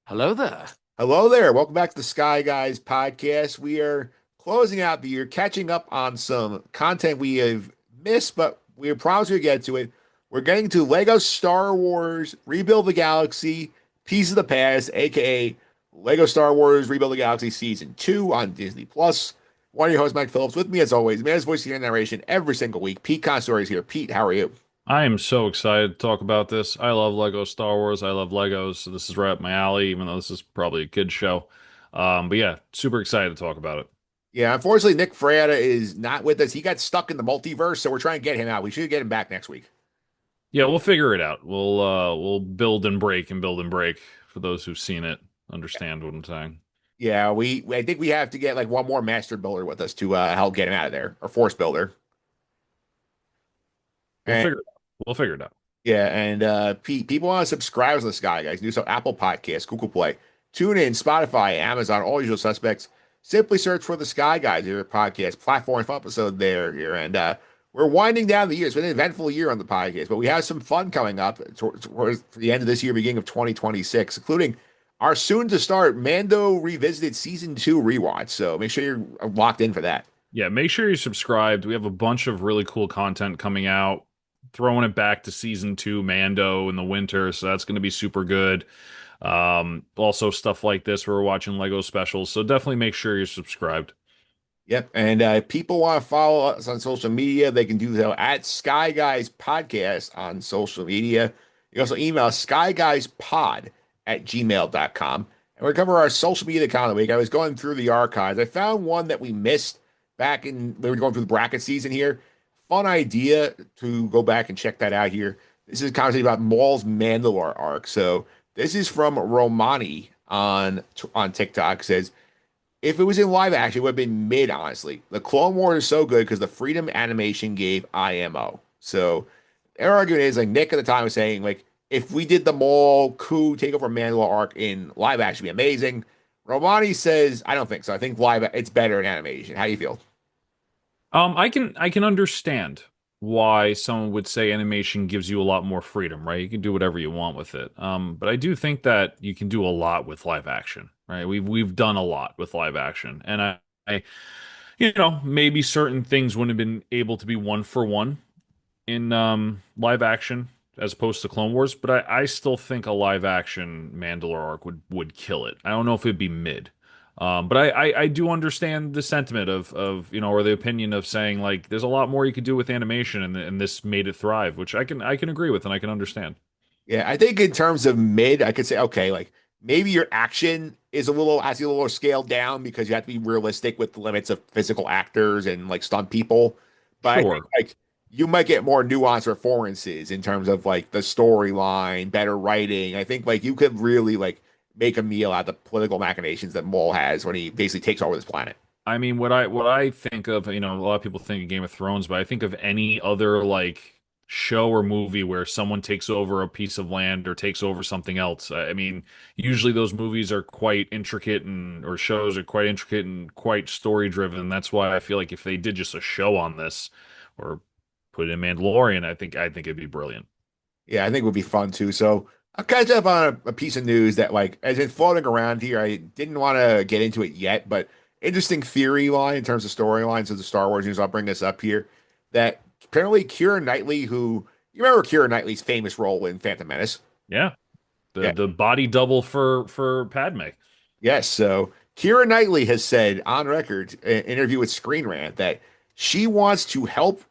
Hello there. Hello there. Welcome back to the Sky Guys podcast. We are closing out the year, catching up on some content we have missed, but we promise we'll get to it. We're getting to Lego Star Wars Rebuild the Galaxy Piece of the Past, aka Lego Star Wars Rebuild the Galaxy Season 2 on Disney Plus. One of your hosts, Mike Phillips, with me as always, man's voice here narration every single week. Pete Consadori is here. Pete, how are you? I am so excited to talk about this. I love Lego Star Wars. I love Legos, so this is right up my alley, even though this is probably a kid's show. But yeah, super excited to talk about it. Yeah, unfortunately, Nick Freda is not with us. He got stuck in the multiverse, so we're trying to get him out. We should get him back next week. Yeah, we'll figure it out. We'll build and break and build and break. For those who've seen it, understand what I'm saying. Yeah, I think we have to get like one more master builder with us to help get him out of there, or force builder. We'll And figure it out. We'll figure it out. yeah, and people want to subscribe to this guy, guys. Do so Apple Podcasts, Google Play, TuneIn, Spotify, Amazon, all usual suspects. Simply search for the Sky Guys, your podcast platform for episode there here. And we're winding down the year. It's been an eventful year on the podcast, but we have some fun coming up towards the end of this year, beginning of 2026, including our soon to start Mando Revisited Season 2 rewatch. So make sure you're locked in for that. Yeah, make sure you're subscribed. We have a bunch of really cool content coming out, throwing it back to season two, Mando in the winter, so that's going to be super good. Also stuff like this where we're watching Lego specials, so definitely make sure you're subscribed. Yep. And people want to follow us on social media, they can do so at Sky Guys Podcast on social media. You can also email skyguyspod@gmail.com. And we cover our social media account of the week. I was going through the archives. I found one that we missed back in, we were going through the bracket season here. Fun idea to go back and check that out here. This is a conversation about Maul's Mandalore arc. So this is from Romani on TikTok. Says, if it was in live action, it would have been mid, honestly. The Clone Wars is so good because the freedom animation gave IMO. So their argument is like Nick at the time was saying, like, if we did the Maul coup takeover Mandalore arc in live action, it'd be amazing. Romani says, I don't think so. I think live it's better in animation. How do you feel? I can understand why someone would say animation gives you a lot more freedom, right? You can do whatever you want with it. But I do think that you can do a lot with live action, right? We've done a lot with live action, and maybe certain things wouldn't have been able to be one for one in live action as opposed to Clone Wars, but I still think a live action Mandalore arc would kill it. I don't know if it'd be mid. But I do understand the sentiment of or the opinion of saying like there's a lot more you could do with animation and this made it thrive, which I can agree with and I can understand. Yeah, I think in terms of mid, I could say, okay, like maybe your action is a little, has to be a little scaled down because you have to be realistic with the limits of physical actors and like stunt people. But I think Sure. like you might get more nuanced performances in terms of like the storyline, better writing. I think like you could really like make a meal out of the political machinations that Maul has when he basically takes over this planet. I mean, what I think of, a lot of people think of Game of Thrones, but I think of any other like show or movie where someone takes over a piece of land or takes over something else. I mean, usually those movies are quite intricate and or shows are quite intricate and quite story driven. That's why I feel like if they did just a show on this or put it in Mandalorian, I think it'd be brilliant. Yeah, I think it would be fun too. So I'll catch up on a piece of news that like has been floating around here. I didn't want to get into it yet, but interesting theory line in terms of storylines of the Star Wars news. I'll bring this up here. That apparently Keira Knightley, who you remember Keira Knightley's famous role in Phantom Menace. Yeah. The Yeah. the body double for Padme. Yes. So Keira Knightley has said on record, in an interview with Screen Rant, that she wants to help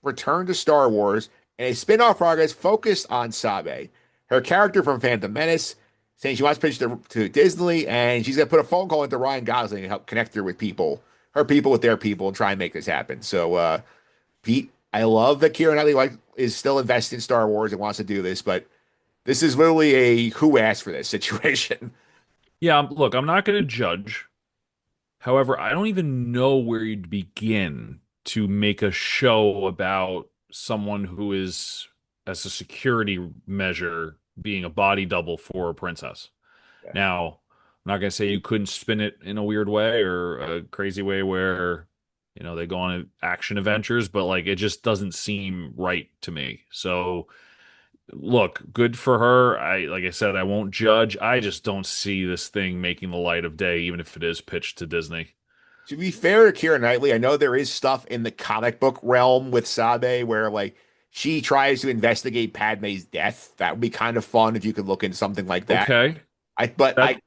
return to Star Wars and a spin-off progress focused on Sabe, her character from Phantom Menace, saying she wants to pitch to Disney and she's gonna put a phone call into Ryan Gosling and help connect her with people, her people with their people, and try and make this happen. So Pete, I love that Keira Knightley like is still invested in Star Wars and wants to do this, but this is literally a who asked for this situation. Yeah, look, I'm not going to judge. However, I don't even know where you'd begin to make a show about someone who is, as a security measure, being a body double for a princess. Yeah. Now, I'm not going to say you couldn't spin it in a weird way or a crazy way where, they go on action adventures, but like it just doesn't seem right to me. So, Look, good for her. Like I said, I won't judge. I just don't see this thing making the light of day, even if it is pitched to Disney. To be fair to Keira Knightley, I know there is stuff in the comic book realm with Sabe where like she tries to investigate Padme's death. That would be kind of fun if you could look into something like that. Okay. I but That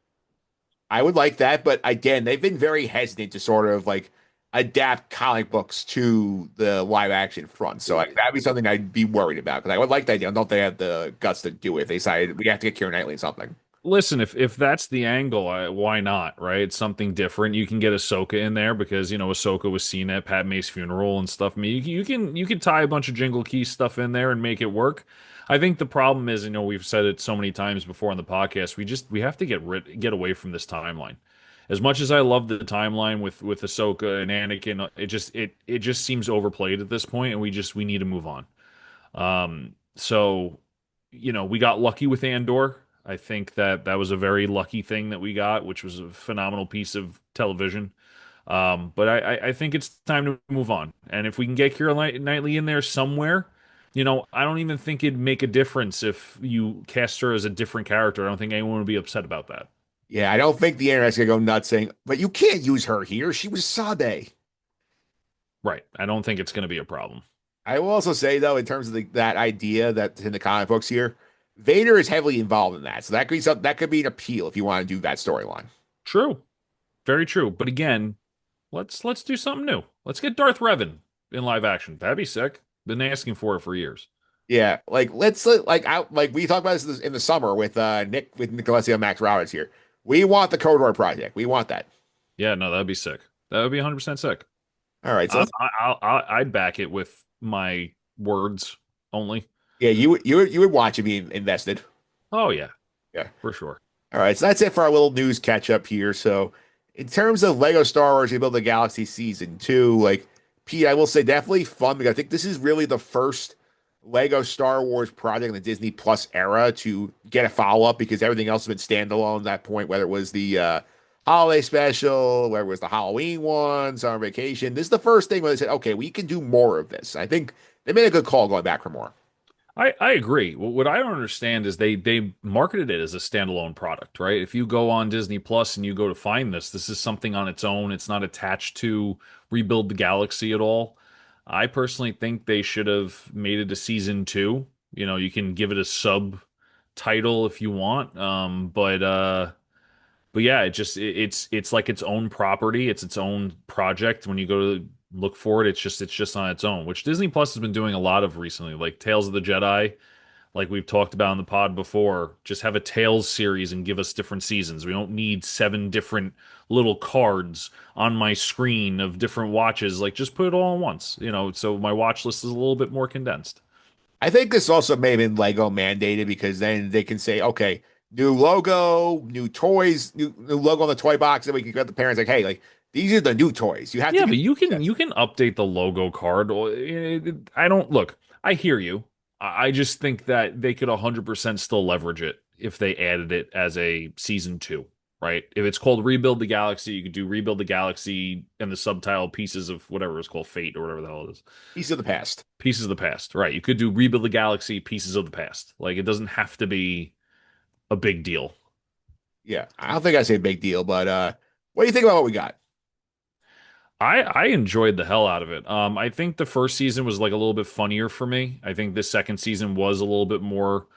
I would like that, but again, they've been very hesitant to sort of like adapt comic books to the live action front. So like that'd be something I'd be worried about because I would like that idea. I don't think they have the guts to do it. If they decided we have to get Keira Knightley in something. Listen, if that's the angle, why not, right? It's something different. You can get Ahsoka in there because, Ahsoka was seen at Padme's funeral and stuff. I mean, you can tie a bunch of Jingle Key stuff in there and make it work. I think the problem is, we've said it so many times before on the podcast, we have to get away from this timeline. As much as I love the timeline with Ahsoka and Anakin, it just seems overplayed at this point, and we need to move on. So, we got lucky with Andor. I think that that was a very lucky thing that we got, which was a phenomenal piece of television. But I think it's time to move on. And if we can get Keira Knightley in there somewhere, I don't even think it'd make a difference if you cast her as a different character. I don't think anyone would be upset about that. Yeah, I don't think the internet's gonna go nuts saying, but you can't use her here. She was Sabe. Right. I don't think it's going to be a problem. I will also say though, in terms of that idea that's in the comic books here, Vader is heavily involved in that. So that could be something that could be an appeal if you want to do that storyline. True. Very true. But again, let's do something new. Let's get Darth Revan in live action. That'd be sick. Been asking for it for years. Yeah, like like we talked about this in the summer with Nicholas and Max Roberts here. We want the Kodor project. We want that. Yeah, no, that'd be sick. That would be 100% sick. All right, so I'd back it with my words only. yeah, you would watch it being invested. Oh yeah, Yeah. for sure. All right, so that's it for our little news catch up here. So, in terms of Lego Star Wars Rebuild the Galaxy Season 2, like Pete, I will say definitely fun because I think this is really the first Lego Star Wars project in the Disney Plus era to get a follow up because everything else has been standalone at that point, whether it was the holiday special, whether it was the Halloween one, Summer Vacation. This is the first thing where they said, okay, we can do more of this. I think they made a good call going back for more. I agree. What I don't understand is they marketed it as a standalone product, right? If you go on Disney Plus and you go to find this is something on its own. It's not attached to Rebuild the Galaxy at all. I personally think they should have made it a season two. You can give it a subtitle if you want. But yeah, it's like its own property. It's its own project. When you go to look for it, it's just on its own, which Disney Plus has been doing a lot of recently, like Tales of the Jedi, like we've talked about in the pod before. Just have a Tales series and give us different seasons. We don't need seven different little cards on my screen of different watches. Like just put it all in once, so my watch list is a little bit more condensed. I think this also may have been Lego mandated because then they can say, okay, new logo, new toys, new logo on the toy box, and we can get the parents like, hey, like these are the new toys. You have to Yeah, use but you can this. you can update the logo card. I don't look. I hear you. I just think that they could 100% still leverage it if they added it as a season two, right? If it's called Rebuild the Galaxy, you could do Rebuild the Galaxy and the subtitle Pieces of whatever it's called, Fate or whatever the hell it is. Piece of the past. Pieces of the Past, right? You could do Rebuild the Galaxy, Pieces of the Past. Like it doesn't have to be a big deal. Yeah, I don't think I say big deal, but what do you think about what we got? I enjoyed the hell out of it. I think the first season was like a little bit funnier for me. I think the second season was a little bit more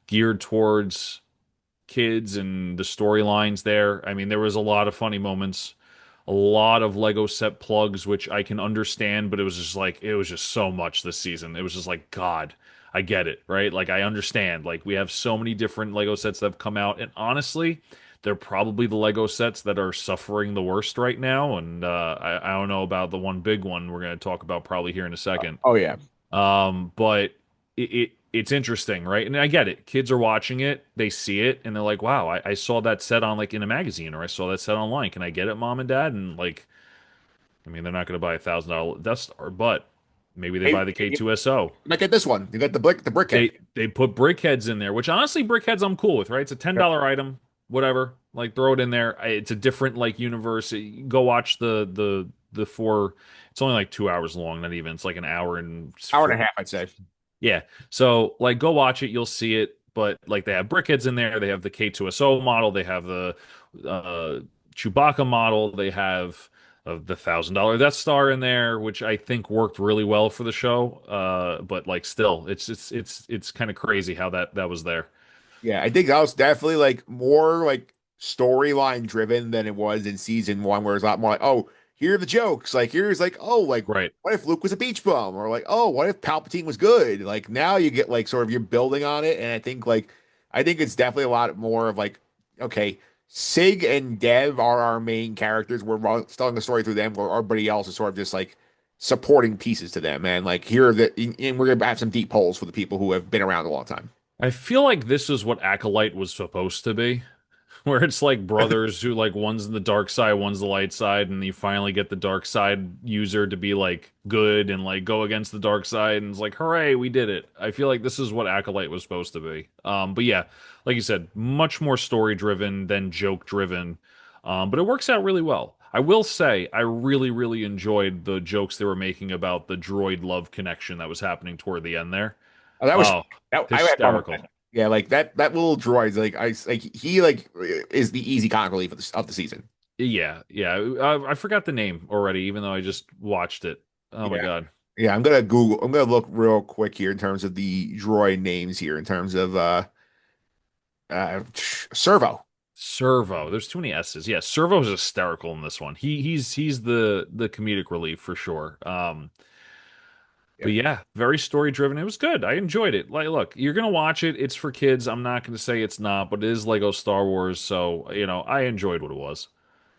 geared towards kids and the storylines there. I mean, there was a lot of funny moments, a lot of Lego set plugs, which I can understand, but it was just so much this season. It was just like, God, I get it, right? Like I understand. Like we have so many different Lego sets that have come out, and honestly, they're probably the Lego sets that are suffering the worst right now. And I don't know about the one big one we're going to talk about probably here in a second. Oh yeah, But it's interesting, right? And I get it. Kids are watching it, they see it, and they're like, "Wow, I saw that set on like in a magazine, or I saw that set online. Can I get it, mom and dad?" And like, I mean, they're not going to buy $1,000 Death Star, but maybe they hey, buy the K2SO. look at this one. You got the brickhead. They put brickheads in there, which honestly, brickheads I'm cool with, right? It's a $10 item, whatever. Like throw it in there. It's a different like universe. Go watch the four. It's only like 2 hours long, not even. It's like an hour and Hour and a 40. half, I'd say. Yeah. So like go watch it, you'll see it. But like they have brickheads in there, they have the K2SO model, they have the uh Chewbacca model, they have the $1,000 Death Star in there, which I think worked really well for the show. But like still, it's kind of crazy how that was there. Yeah, I think that was definitely like more like storyline driven than it was in season one, where it's a lot more like, oh, here are the jokes. Like here's like, oh, like Right. what if Luke was a beach bum? Or like, oh, what if Palpatine was good? Like now you get like sort of you're building on it. And I think it's definitely a lot more of like, okay, Sig and Dev are our main characters. Telling the story through them, where everybody else is sort of just like supporting pieces to them. And like here are and we're gonna have some deep holes for the people who have been around a long time. I feel like this is what Acolyte was supposed to be. Where it's like brothers who like one's the dark side, one's the light side, and you finally get the dark side user to be like good and like go against the dark side, and it's like, hooray, we did it. I feel like this is what Acolyte was supposed to be. But yeah, like you said, much more story driven than joke driven. But it works out really well. I will say, I really, really enjoyed the jokes they were making about the droid love connection that was happening toward the end there. Oh, that was Oh, I had fun with hysterical. that. Yeah, like that little droid, he like is the easy comic relief of the season. Yeah, yeah. I forgot the name already, even though I just watched it. Oh my Yeah. God. Yeah, I'm gonna look real quick here in terms of the droid names here, in terms of Servo. Servo. There's too many S's. Yeah, Servo's hysterical in this one. He's the comedic relief for sure. Yeah. But yeah, very story driven. It was good. I enjoyed it. Like, look, you're gonna watch it. It's for kids. I'm not gonna say it's not, but it is Lego Star Wars, so I enjoyed what it was.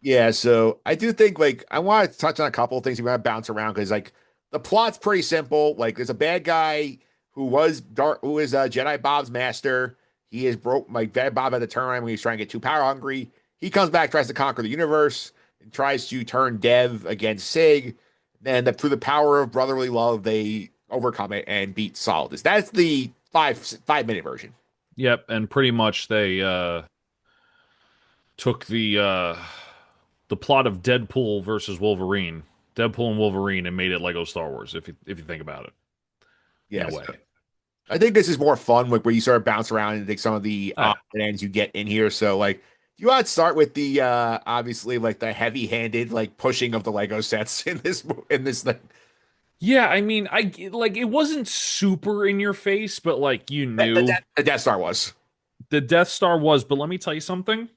Yeah, so I do think like I want to touch on a couple of things. We want to bounce around because like the plot's pretty simple. Like there's a bad guy who is Jedi Bob's master. He is broke like Jedi Bob at the time when he's trying to get too power hungry. He comes back, tries to conquer the universe, and tries to turn Dev against Sig. Then through the power of brotherly love, they overcome it and beat Solidus. That's the 5 minute version. Yep, and pretty much they took the plot of Deadpool versus Wolverine, Deadpool and Wolverine, and made it Lego Star Wars. If you think about it, in a Yes. way. I think this is more fun, like where you sort of bounce around and take some of the Oh, odds yeah. and ends you get in here. So, like, do you want to start with the obviously like the heavy-handed like pushing of the Lego sets in this thing? Yeah, I mean, I like it wasn't super in your face, but like you knew The Death Star was. the Death Star was. But let me tell you something.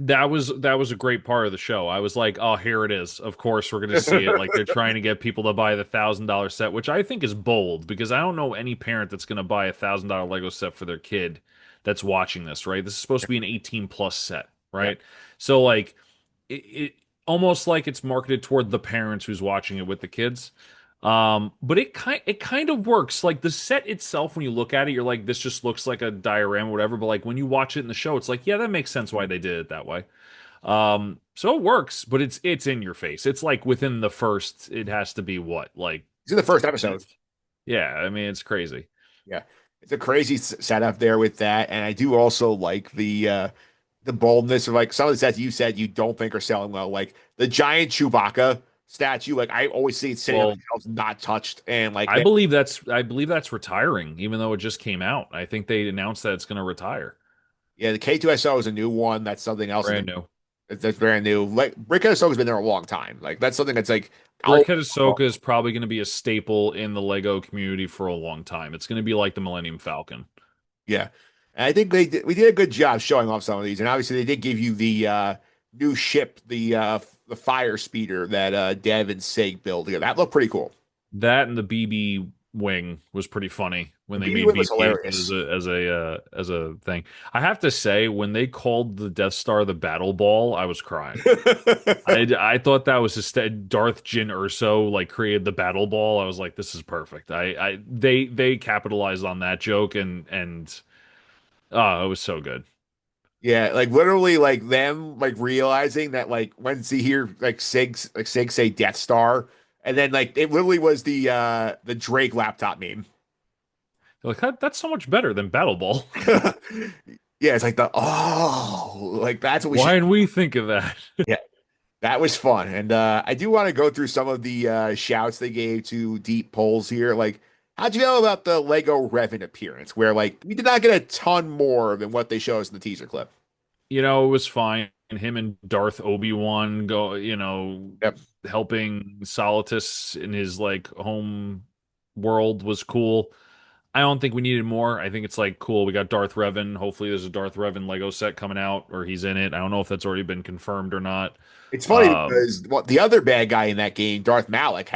That was a great part of the show. I was like, oh, here it is. Of course, we're gonna see it. Like they're trying to get people to buy the $1,000 set, which I think is bold because I don't know any parent that's gonna buy a $1,000 Lego set for their kid that's watching this. Right? This is supposed to be an 18 plus set, Yeah. right? So like, it almost like it's marketed toward the parents who's watching it with the kids. But it kind of works. Like the set itself, when you look at it, you're like, this just looks like a diorama, or whatever. But like when you watch it in the show, it's like, yeah, that makes sense why they did it that way. So it works, but it's in your face. It's like within the first, it has to be what, like He's in the first 10 minutes? episode. Yeah, I mean it's crazy. Yeah. It's a crazy setup there with that, and I do also like the boldness of like some of the sets you said you don't think are selling well, like the giant Chewbacca statue. Like I always see it sitting on the Well, shelves, not touched, and like I believe that's retiring, even though it just came out. I think they announced that it's going to retire. yeah, the K2SO is a new one. That's something else Brand new. that's brand new. Like Brick Ahsoka's been there a long time. Like that's something that's like I'll Brickhead Ahsoka is probably going to be a staple in the Lego community for a long time. It's going to be like the Millennium Falcon. yeah. And I think we did a good job showing off some of these. And obviously they did give you the new ship, the fire speeder that Dev and Sig build together. That looked pretty cool. That and the BB wing was pretty funny when The they BB made wing was BB-8 hilarious. as a thing. I have to say, when they called the Death Star the Battle Ball, I was crying. I thought that was Darth Jyn Urso like created the Battle Ball. I was like, this is perfect. They capitalized on that joke and oh, it was so good. Yeah, like literally like them like realizing that like when see here like Sig say Death Star, and then like it literally was the Drake laptop meme. They're like that's so much better than Battle Ball. Yeah, it's like like that's what we should. Why didn't we think of that? Yeah, that was fun. And I do want to go through some of the shouts they gave to deep polls here. Like, How'd you feel about the Lego Revan appearance, where like we did not get a ton more than what they showed us in the teaser clip? It was fine. Him and Darth Obi-Wan go, Yep. helping Solitus in his like home world was cool. I don't think we needed more. I think it's like cool. We got Darth Revan. Hopefully, there's a Darth Revan Lego set coming out, or he's in it. I don't know if that's already been confirmed or not. It's funny Um, because what the other bad guy in that game, Darth Malik,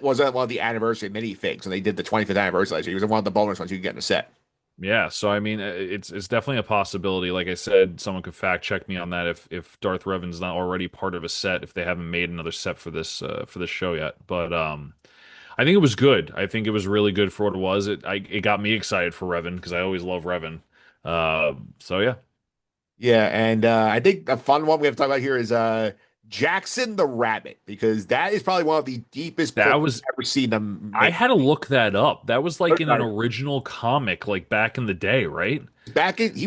wasn't one of the anniversary minifigs, and they did the 25th anniversary last year. He was one of the bonus ones you could get in a set. yeah. So I mean, it's definitely a possibility. Like I said, someone could fact check me on that if Darth Revan's not already part of a set, if they haven't made another set for this show yet. But I think it was good. I think it was really good for what it was. It got me excited for Revan because I always love Revan. So yeah. Yeah, and I think a fun one we have to talk about here is Jackson the Rabbit, because that is probably one of the deepest pulls That was I've ever seen them I make. had to look that up. That was like in an original comic, like back in the day, right? He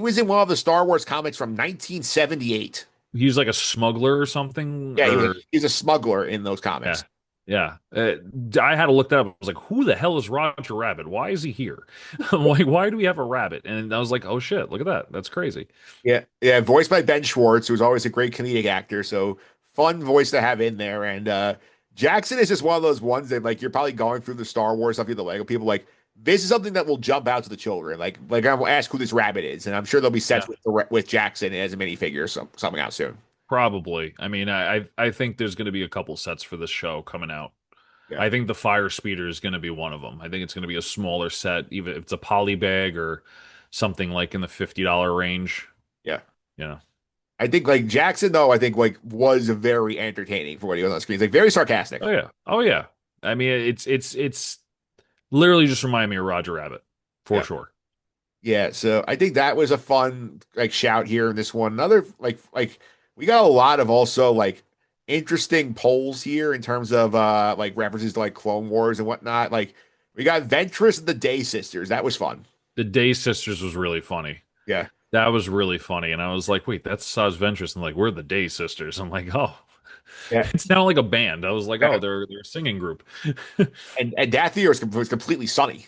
was in one of the Star Wars comics from 1978. He was like a smuggler or something, Yeah, or he's a smuggler in those yeah, comics. yeah. I had to look that up. I was like, "Who the hell is Roger Rabbit? Why is he here? Why do we have a rabbit?" And I was like, "Oh shit, look at that. That's crazy." Yeah, yeah, voiced by Ben Schwartz, who's always a great comedic actor. So fun voice to have in there. And Jackson is just one of those ones that like you're probably going through the Star Wars stuff, the Lego people like this is something that will jump out to the children. Like I will ask who this rabbit is, and I'm sure there'll be sets Yeah, with Jackson as a minifigure or something out soon. probably. I mean, I think there's going to be a couple sets for this show coming out. Yeah, I think the Fire Speeder is going to be one of them. I think it's going to be a smaller set, even if it's a poly bag or something like in the $50 range. yeah. You know. I think like Jackson though, I think like was very entertaining for what he was on screen. He's like very sarcastic. Oh yeah. Oh yeah. I mean, it's literally just remind me of Roger Rabbit for Yeah. sure. Yeah, so I think that was a fun like shout here in this one. Another like we got a lot of also like interesting polls here in terms of like references to like Clone Wars and whatnot. Like we got Ventress and the Day Sisters. That was fun. The Day Sisters was really funny. Yeah. That was really funny, and I was like, "Wait, that's Saz Ventress." And like, we're the Day Sisters. I'm like, "Oh, Yeah. it's now like a band." I was like, "Oh, Yeah. they're a singing group." And Dathir was completely sunny.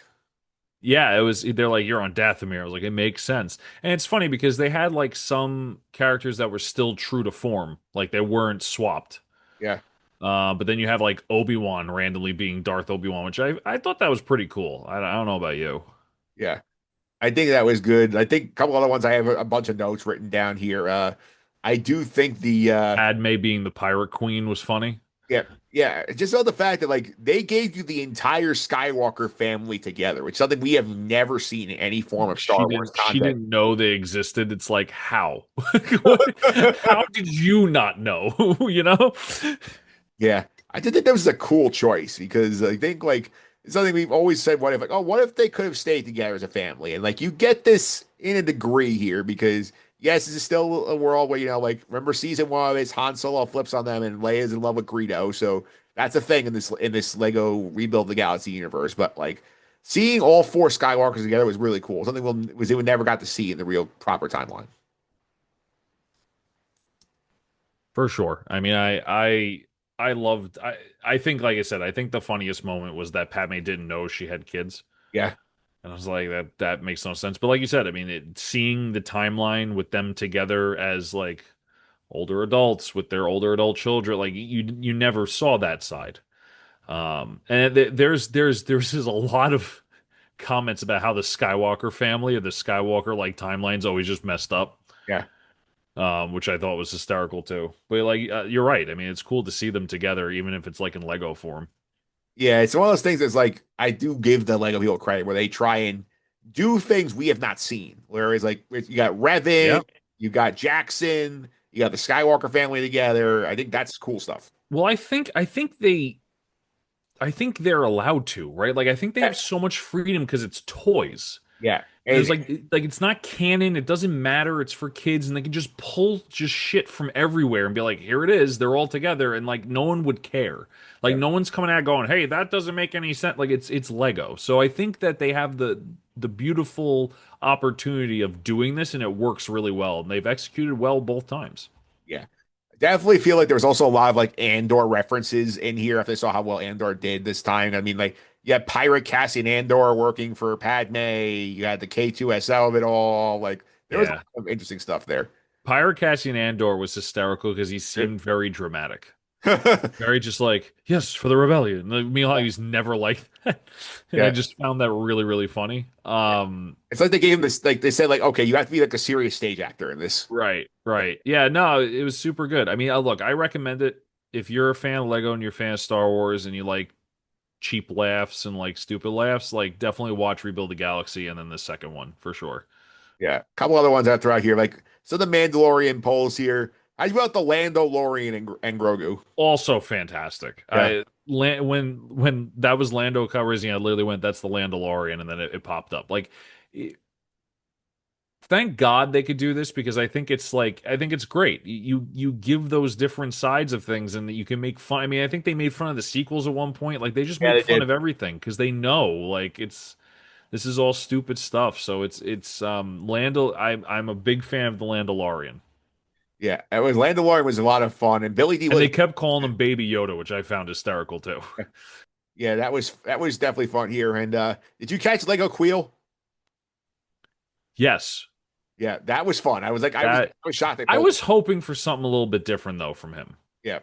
Yeah, it was. They're like, "You're on Dathomir." I was like, "It makes sense." And it's funny because they had like some characters that were still true to form, like they weren't swapped. Yeah. But then you have like Obi-Wan randomly being Darth Obi-Wan, which I thought that was pretty cool. I don't know about you. Yeah. I think that was good. I think a couple other ones I have a bunch of notes written down here. I do think the Padme being the Pirate Queen was funny. yeah, yeah. Just on the fact that like they gave you the entire Skywalker family together, which is something we have never seen in any form of Star Wars She content. didn't know they existed. It's like how? What? How did you not know? You know? Yeah, I did think that was a cool choice because I think like it's something we've always said. What if like, oh, what if they could have stayed together as a family? And like you get this in a degree here because yes, this is still a world where like remember season one is Han Solo flips on them and Leia's in love with Greedo, so that's a thing in this Lego Rebuild the Galaxy universe. But like seeing all four Skywalkers together was really cool. Something we never got to see in the real proper timeline. For sure. I mean, I loved. I think, like I said, I think the funniest moment was that Padme didn't know she had kids. Yeah, And I was like, that makes no sense. But like you said, I mean, seeing the timeline with them together as like older adults with their older adult children, like you never saw that side. And there's just a lot of comments about how the Skywalker family or the Skywalker like timeline's always just messed up. yeah. Which I thought was hysterical too. But like, you're right. I mean, it's cool to see them together, even if it's like in Lego form. Yeah, it's one of those things that's like I do give the Lego people credit where they try and do things we have not seen. Whereas like you got Revan, Yeah. you got Jackson, you got the Skywalker family together. I think that's cool stuff. Well, I think they're allowed to, right? Like, I think they Yeah, have so much freedom because it's toys. yeah. And And there's like it's not canon. It doesn't matter. It's for kids, and they can just pull just shit from everywhere and be like, "Here it is. They're all together," and like no one would care. Like yeah, no one's coming out going, "Hey, that doesn't make any sense." Like it's Lego. So I think that they have the beautiful opportunity of doing this, and it works really well. And they've executed well both times. yeah. Definitely feel like there was also a lot of like Andor references in here after I saw how well Andor did this time. I mean, like You had Pirate Cassian Andor working for Padme. You had the K2SO of it all. Like there was a Yeah. lot of interesting stuff there. Pirate Cassian Andor was hysterical because he seemed very dramatic. Very just like, yes, for the rebellion. Meanwhile, he's never like that. And I Yeah. just found that really, really funny. It's like they gave him this, like they said, like, okay, you have to be like a serious stage actor in this. Right, right. Yeah, no, it was super good. I mean, look, I recommend it if you're a fan of Lego and you're a fan of Star Wars and you like cheap laughs and like stupid laughs, like definitely watch Rebuild the Galaxy and then the second one for sure. Yeah. A couple other ones I throw out here, like so the Mandalorian polls here. How about the Lando, Lorian, and Grogu? Also fantastic. Yeah. When that was Lando Calrissian, I literally went, "That's the Landalorian," and then it popped up. Like, thank God they could do this because I think it's great. You give those different sides of things and that you can make fun. I mean, I think they made fun of the sequels at one point. Like they just Yeah, make they fun did. of everything because they know like it's this is all stupid stuff. So it's Lando. I'm a big fan of the Landalorian. Yeah. It was Mandalorian was a lot of fun, and Billy D. And they Williams. kept calling him Baby Yoda, which I found hysterical too. Yeah, that was definitely fun here. And did you catch Lego Queel? Yes, Yeah, that was fun. that I was shocked they I pulled. was hoping for something a little bit different though from him. Yeah.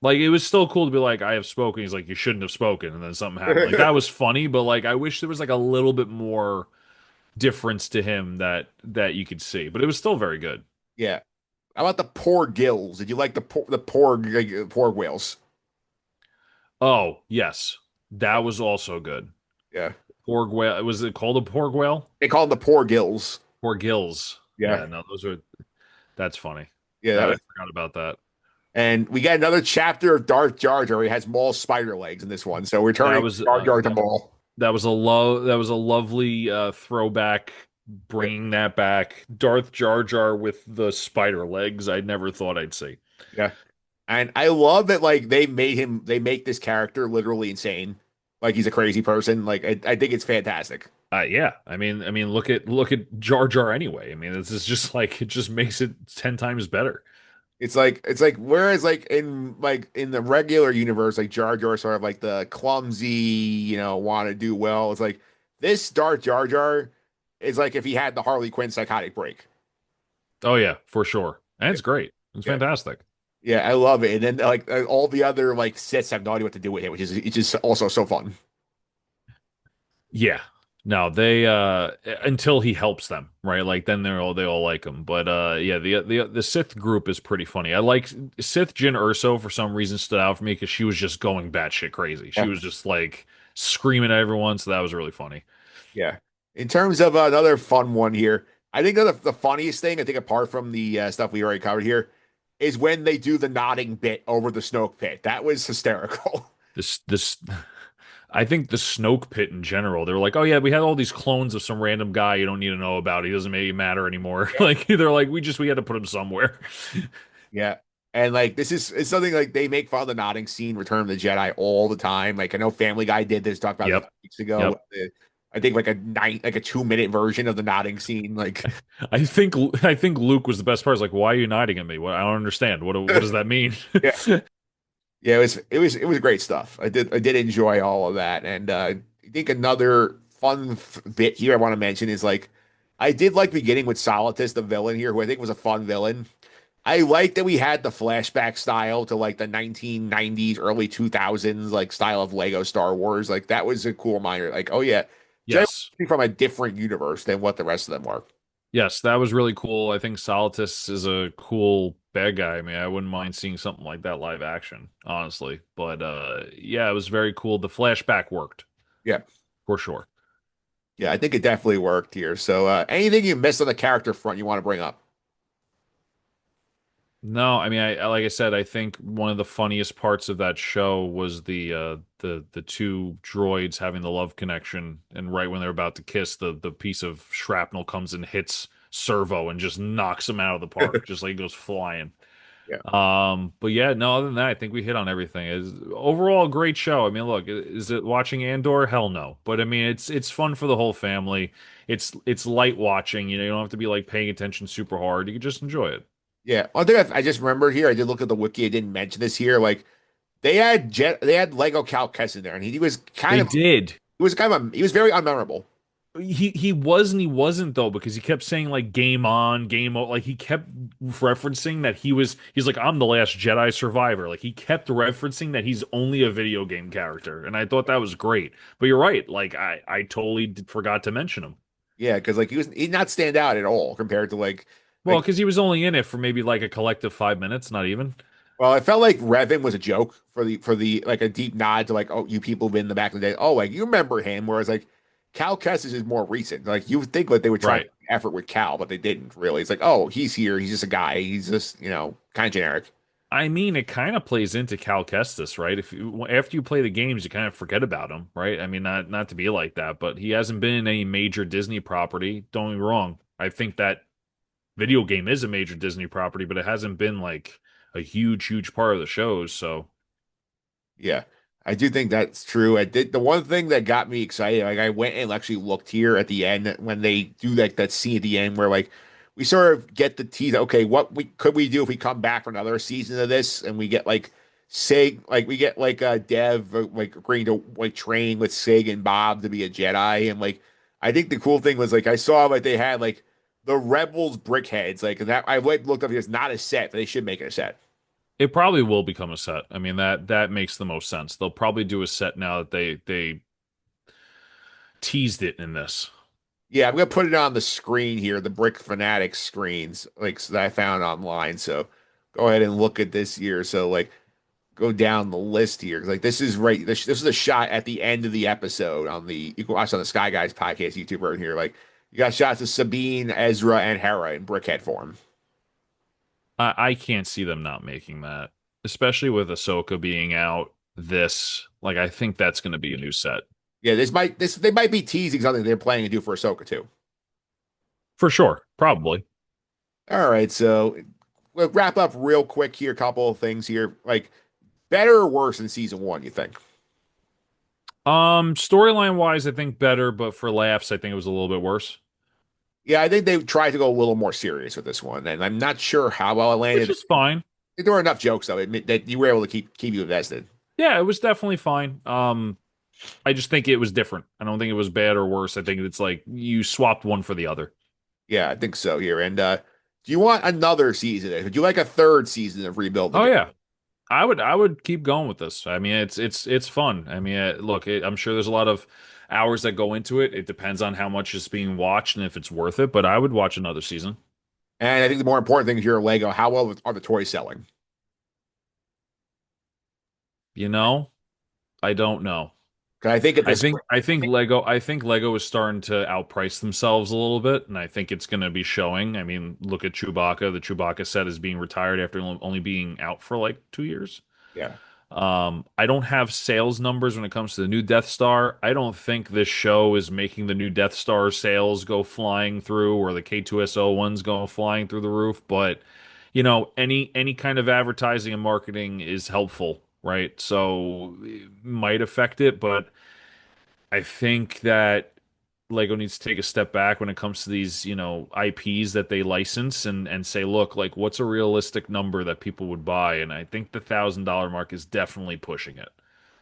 Like it was still cool to be like, I have spoken. He's like, you shouldn't have spoken, and then something happened. Like that was funny, but like I wish there was like a little bit more difference to him that you could see. But it was still very good. Yeah. How about the poor gills? Did you like the poor poor whales? Oh yes, that was also good. Yeah. Porg whale. Was it called a porg whale? They call them the poor gills. Or gills? Yeah. Yeah, no, those are. That's funny. Yeah, that That I was. forgot about that. And we got another chapter of Darth Jar Jar. He has Maul's spider legs in this one. So we're That turning was Jar Jar to Maul. that was a lovely throwback. Bringing that back, Darth Jar Jar with the spider legs. I never thought I'd see. Yeah. And I love that like they make this character literally insane. Like he's a crazy person. Like I think it's fantastic. Yeah. I mean, look at Jar Jar anyway. I mean, this is just like it just makes it 10 times better. It's like whereas like in the regular universe, like Jar Jar sort of like the clumsy, want to do well. It's like this Darth Jar Jar is like if he had the Harley Quinn psychotic break. Oh yeah, for sure. And Yeah, it's great. It's yeah, fantastic. yeah. I love it. And then like all the other like Siths have no idea what to do with it, which is it's just also so fun. Yeah. No, they until he helps them, right? Like then they all like him. But yeah, the Sith group is pretty funny. I like Sith Jyn Erso for some reason stood out for me because she was just going batshit crazy. She Yeah, was just like screaming at everyone, so that was really funny. yeah. In terms of another fun one here, I think the funniest thing I think apart from the stuff we already covered here is when they do the nodding bit over the Snoke pit. That was hysterical. This I think the Snoke pit in general, they were like, oh yeah, we had all these clones of some random guy you don't need to know about. He doesn't maybe matter anymore. Like they're like, we had to put him somewhere. Yeah. And like this is it's something like they make fun of the nodding scene, Return of the Jedi all the time. Like I know Family Guy did this, talked about this Yep. weeks ago. Yep. I think like a 2 minute version of the nodding scene. Like I think Luke was the best part. It's like, why are you nodding at me? What I don't understand. What does that mean? yeah, yeah, it was great stuff. I did enjoy all of that. And I think another fun bit here I want to mention is like I did like beginning with Solitus, the villain here, who I think was a fun villain. I like that we had the flashback style to like the 1990s, early 2000s, like style of Lego Star Wars. Like that was a cool reminder. Like, oh yeah, Jedi Yes. was from a different universe than what the rest of them were. Yes, that was really cool. I think Solitus is a cool bad guy. I mean, I wouldn't mind seeing something like that live action, honestly. But yeah, it was very cool. The flashback worked Yeah, for sure. yeah, I think it definitely worked here. So, anything you missed on the character front you want to bring up? No, I mean, like I said, I think one of the funniest parts of that show was the two droids having the love connection, and right when they're about to kiss, the piece of shrapnel comes and hits Servo and just knocks him out of the park, just like he goes flying. Yeah, But yeah, no, other than that, I think we hit on everything. Is overall a great show. I mean, look, is it watching Andor? Hell no. But I mean, it's fun for the whole family. It's light watching. You know, you don't have to be like paying attention super hard. You can just enjoy it. yeah. One thing I just remembered here, I did look at the wiki. I didn't mention this here. Like they had Lego Cal Kestis in there, and he was kind They of did. he was very unmemorable. He was and he wasn't though because he kept saying like game on, game o like he kept referencing that he's like I'm the last Jedi survivor. Like he kept referencing that he's only a video game character, and I thought that was great. But you're right, like I totally forgot to mention him. Yeah, because like he did not stand out at all compared to Well, like because he was only in it for maybe like a collective 5 minutes, not even. well, I felt like Revan was a joke for the like a deep nod to like, oh, you people have been in the back of the day. Oh, like you remember him, whereas like Cal Kestis is more recent. Like you would think like they would try to Right. make an effort with Cal, but they didn't really. It's like, oh, he's here, he's just a guy, he's just, kind of generic. I mean, it kind of plays into Cal Kestis, right? If you, after you play the games, you kind of forget about him, right? I mean, not to be like that, but he hasn't been in any major Disney property. Don't get me wrong. I think that video game is a major Disney property, but it hasn't been like a huge part of the shows. So Yeah, I do think that's true. I did the one thing that got me excited. Like I went and actually looked here at the end when they do like that scene at the end where like we sort of get the tease. Okay, what we could we do if we come back for another season of this and we get like Sig, like we get like Dev like agreeing to like train with Sig and Bob to be a Jedi, and like I think the cool thing was like I saw like they had like the Rebels brickheads like and that I like looked up here. It's not a set, but they should make it a set. it probably will become a set. I mean, that makes the most sense. They'll probably do a set now that they teased it in this. Yeah, I'm gonna put it on the screen here, the Brick Fanatics screens, like that I found online. So go ahead and look at this here. So like go down the list here. 'Cause, like this is right. This is a shot at the end of the episode on the you can watch on the Sky Guys podcast YouTube right here. Like you got shots of Sabine, Ezra, and Hera in brickhead form. I can't see them not making that, especially with Ahsoka being out. This, like, I think that's going to be a new set Yeah, this they might be teasing something they're planning to do for Ahsoka too. for sure. Probably. All right, so we'll wrap up real quick here. A couple of things here, like better or worse than season one, you think? Storyline wise, I think better, but for laughs, I think it was a little bit worse, Yeah, I think they tried to go a little more serious with this one, and I'm not sure how well it which landed. is fine. There were enough jokes though that you were able to keep you invested. Yeah, it was definitely fine. I just think it was different. I don't think it was bad or worse. I think it's like you swapped one for the other. Yeah, I think so here. And do you want another season? Would you like a third season of Rebuild the Oh Game? yeah. I would keep going with this. I mean, it's fun. I mean, look, I'm sure there's a lot of hours that go into it. It depends on how much is being watched and if it's worth it, but I would watch another season. And I think the more important thing here, Lego, how well are the toys selling? You know, I don't know. 'Cause I think at I this think point, I think Lego is starting to outprice themselves a little bit, and I think it's going to be showing. I mean, look at Chewbacca. The Chewbacca set is being retired after only being out for like 2 years. yeah, I don't have sales numbers when it comes to the new Death Star. I don't think this show is making the new Death Star sales go flying through or the K2SO ones go flying through the roof, but any kind of advertising and marketing is helpful, right? So it might affect it, but I think that Lego needs to take a step back when it comes to these, IPs that they license and say, look, like what's a realistic number that people would buy? And I think the $1,000 mark is definitely pushing it,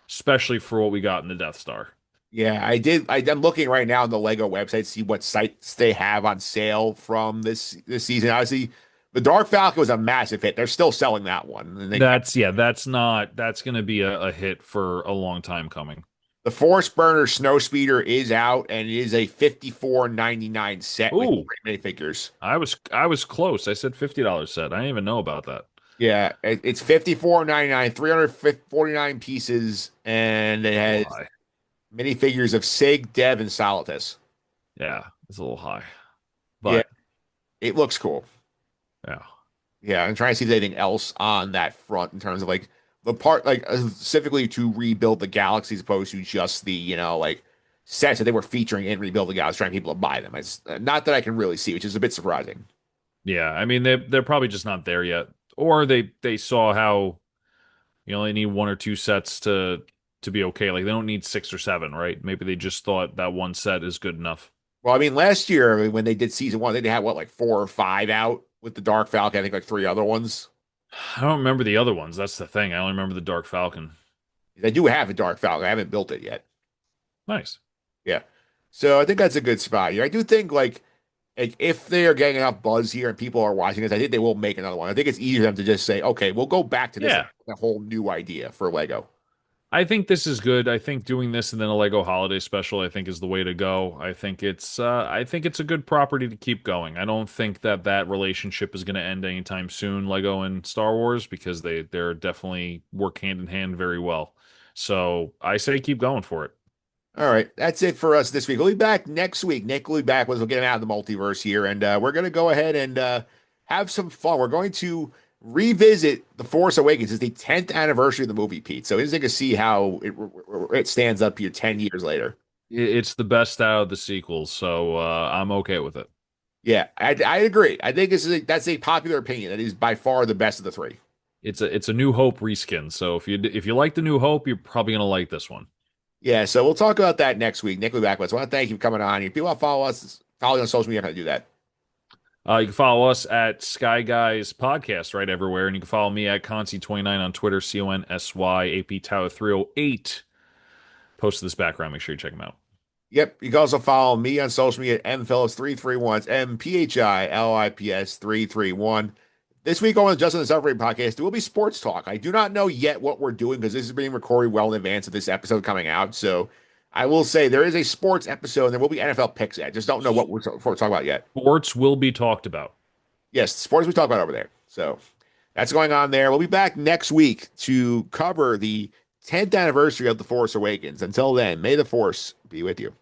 especially for what we got in the Death Star. yeah, I did. I'm looking right now on the Lego website to see what sites they have on sale from this season. Obviously, the Dark Falcon was a massive hit. They're still selling that one, and they That's going to be a hit for a long time coming. the Force Burner Snow Speeder is out, and it is a 54.99 set with Ooh, minifigures. I was close. I said $50 set. I didn't even know about that. Yeah, it's 54.99, 349 pieces, and it It's a little has high. minifigures of Sig, Dev, and Solitus. Yeah, it's a little high. Yeah, But it looks cool. yeah. Yeah, I'm trying to see if there's anything else on that front in terms of like the part, like specifically to rebuild the galaxy as opposed to just the, like sets that they were featuring in Rebuild the Galaxy, trying people to buy them. It's not that I can really see, which is a bit surprising. Yeah, I mean they're probably just not there yet. Or they saw how you only need one or two sets to be okay. Like they don't need six or seven, right? Maybe they just thought that one set is good enough. Well, I mean, last year when they did season one, they had what, like four or five out with the Dark Falcon. I think like three other ones. I don't remember the other ones. That's the thing. I only remember the Dark Falcon. They do have a Dark Falcon. I haven't built it yet. Nice. Yeah. So I think that's a good spot here. I do think like if they are getting enough buzz here and people are watching this, I think they will make another one. I think it's easier for them to just say, okay, we'll go back to this Yeah. a whole new idea for Lego. I think this is good. I think doing this and then a Lego holiday special, I think is the way to go. I think it's a good property to keep going. I don't think that that relationship is going to end anytime soon, Lego and Star Wars, because they're definitely work hand in hand very well. So I say keep going for it. All right, that's it for us this week. We'll be back next week. Nick will be back with we'll get out of the multiverse here, and we're going to go ahead and have some fun. We're going to revisit The Force Awakens. It's the 10th anniversary of the movie, Pete. So it's interesting to see how it stands up here 10 years later. It's the best out of the sequels, so I'm okay with it. Yeah, I agree. I think that's a popular opinion. That is by far the best of the three. It's a New Hope reskin. So if you like the New Hope, you're probably gonna like this one. Yeah, so we'll talk about that next week. Nick will be back with us. I want to thank you for coming on. If people want to follow us, follow us on social media, how to do that. You can follow us at Sky Guys Podcast right everywhere, and you can follow me at Consy29 on Twitter, CONSYAP Tower 308. Post this background. Make sure you check them out. Yep. You can also follow me on social media at mphillips331. It's MPHILIPS331. This week on the Justin and Suffering podcast, there will be sports talk. I do not know yet what we're doing because this is being recorded well in advance of this episode coming out. So I will say there is a sports episode and there will be NFL picks. I just don't know what we're talking about yet. Sports will be talked about. Yes, sports we talk about over there. So that's going on there. We'll be back next week to cover the 10th anniversary of The Force Awakens. Until then, may the Force be with you.